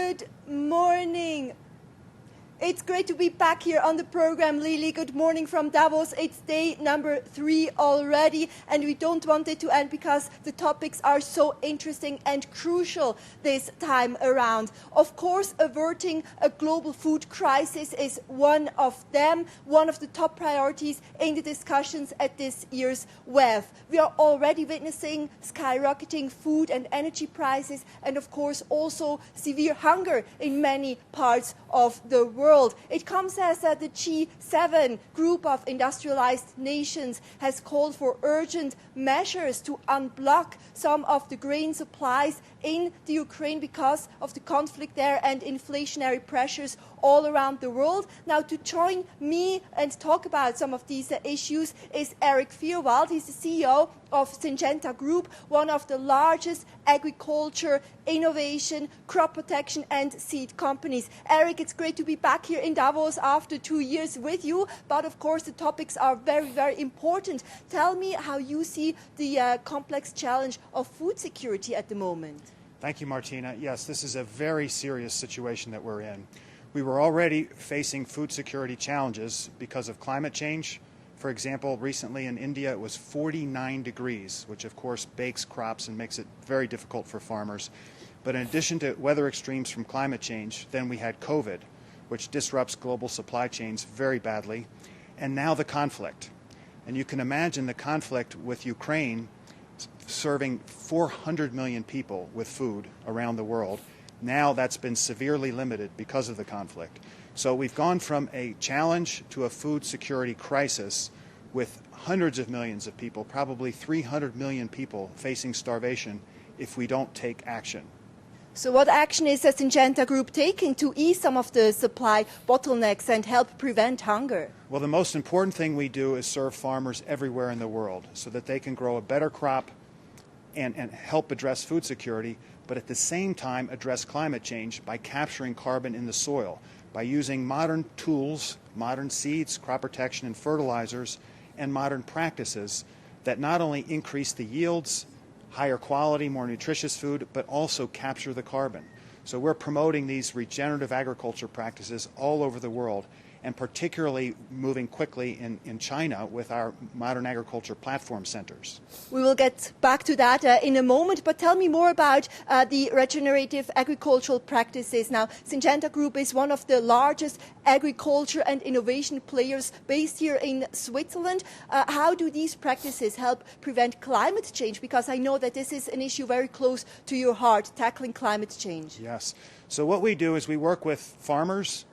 Good morning. It's great to be back here on the program, Lily. Good morning from Davos. It's day number 3 already, and we don't want it to end because the topics are so interesting and crucial this time around. Of course, averting a global food crisis is one of them, one of the top priorities in the discussions at this year's WEF. We are already witnessing skyrocketing food and energy prices, and of course also severe hunger in many parts of the world. It comes as the G7 group of industrialized nations has called for urgent measures to unblock some of the grain supplies in the Ukraine because of the conflict there and inflationary pressures all around the world. Now, to join me and talk about some of these issues is Erik Fyrwald. He's the CEO of Syngenta Group, one of the largest agriculture, innovation, crop protection and seed companies. Erik, it's great to be back here in Davos after 2 years with you, but of course the topics are very, very important. Tell me how you see the complex challenge of food security at the moment. Thank you, Martina. Yes, this is a very serious situation that we're in. We were already facing food security challenges because of climate change. For example, recently in India it was 49 degrees, which of course bakes crops and makes it very difficult for farmers. But in addition to weather extremes from climate change, then we had COVID, which disrupts global supply chains very badly, and now the conflict. And you can imagine the conflict with Ukraine serving 400 million people with food around the world. Now that's been severely limited because of the conflict. So we've gone from a challenge to a food security crisis with hundreds of millions of people, probably 300 million people facing starvation if we don't take action. So what action is the Syngenta Group taking to ease some of the supply bottlenecks and help prevent hunger? Well, the most important thing we do is serve farmers everywhere in the world so that they can grow a better crop and help address food security, but at the same time address climate change by capturing carbon in the soil, by using modern tools, modern seeds, crop protection and fertilizers, and modern practices that not only increase the yields, higher quality, more nutritious food, but also capture the carbon. So we're promoting these regenerative agriculture practices all over the world, and particularly moving quickly in China with our modern agriculture platform centers. We will get back to that in a moment, but tell me more about the regenerative agricultural practices. Now, Syngenta Group is one of the largest agriculture and innovation players based here in Switzerland. How do these practices help prevent climate change? Because I know that this is an issue very close to your heart, tackling climate change. Yes. So what we do is we work with farmers,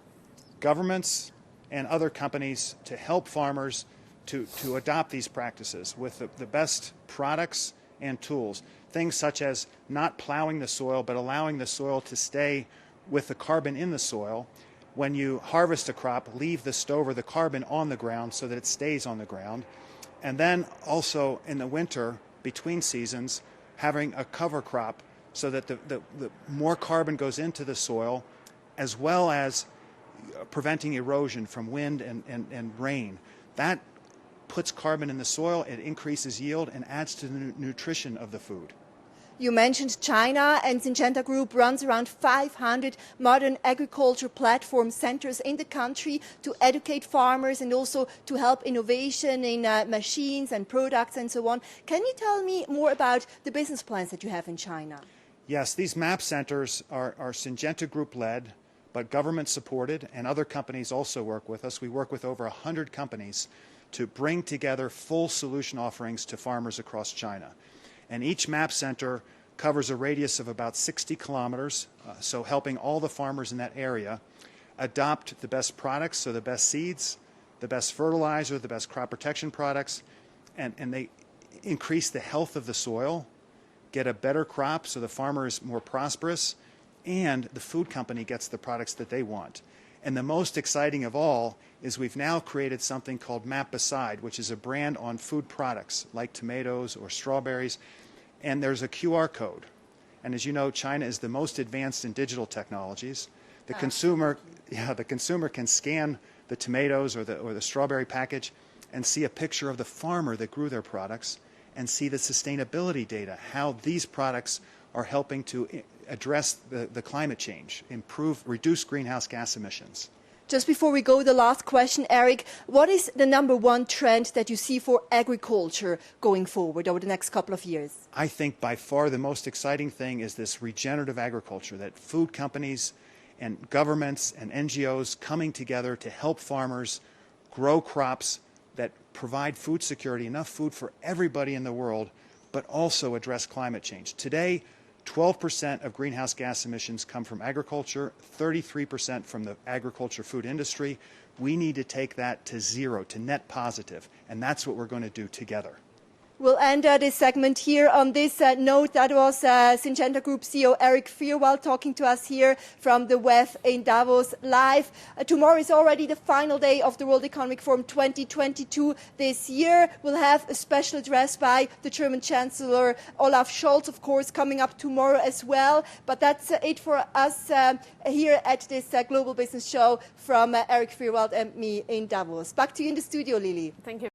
governments, and other companies to help farmers to adopt these practices with the best products and tools. Things such as not plowing the soil, but allowing the soil to stay with the carbon in the soil. When you harvest a crop, leave the stover or the carbon on the ground so that it stays on the ground. And then also in the winter, between seasons, having a cover crop so that the more carbon goes into the soil, as well as preventing erosion from wind and rain. That puts carbon in the soil, it increases yield, and adds to the nutrition of the food. You mentioned China, and Syngenta Group runs around 500 modern agriculture platform centers in the country to educate farmers and also to help innovation in machines and products and so on. Can you tell me more about the business plans that you have in China? Yes, these MAP centers are Syngenta Group led, but government supported, and other companies also work with us. We work with over 100 companies to bring together full solution offerings to farmers across China. And each MAP center covers a radius of about 60 kilometers, so helping all the farmers in that area adopt the best products, so the best seeds, the best fertilizer, the best crop protection products, and they increase the health of the soil, get a better crop so the farmer is more prosperous, and the food company gets the products that they want. And the most exciting of all is we've now created something called Map Beside, which is a brand on food products like tomatoes or strawberries, and there's a QR code. And as you know, China is the most advanced in digital technologies. The consumer can scan the tomatoes or the strawberry package and see a picture of the farmer that grew their products and see the sustainability data, how these products are helping to address the climate change, reduce greenhouse gas emissions. Just before we go, the last question, Erik, what is the number one trend that you see for agriculture going forward over the next couple of years? I think by far the most exciting thing is this regenerative agriculture, that food companies and governments and NGOs coming together to help farmers grow crops that provide food security, enough food for everybody in the world, but also address climate change. Today, 12% of greenhouse gas emissions come from agriculture, 33% from the agriculture food industry. We need to take that to zero, to net positive, and that's what we're going to do together. We'll end this segment here on this note. That was Syngenta Group CEO Erik Fyrwald talking to us here from the WEF in Davos live. Tomorrow is already the final day of the World Economic Forum 2022 this year. We'll have a special address by the German Chancellor Olaf Scholz, of course, coming up tomorrow as well. But that's it for us here at this Global Business Show from Erik Fyrwald and me in Davos. Back to you in the studio, Lili. Thank you.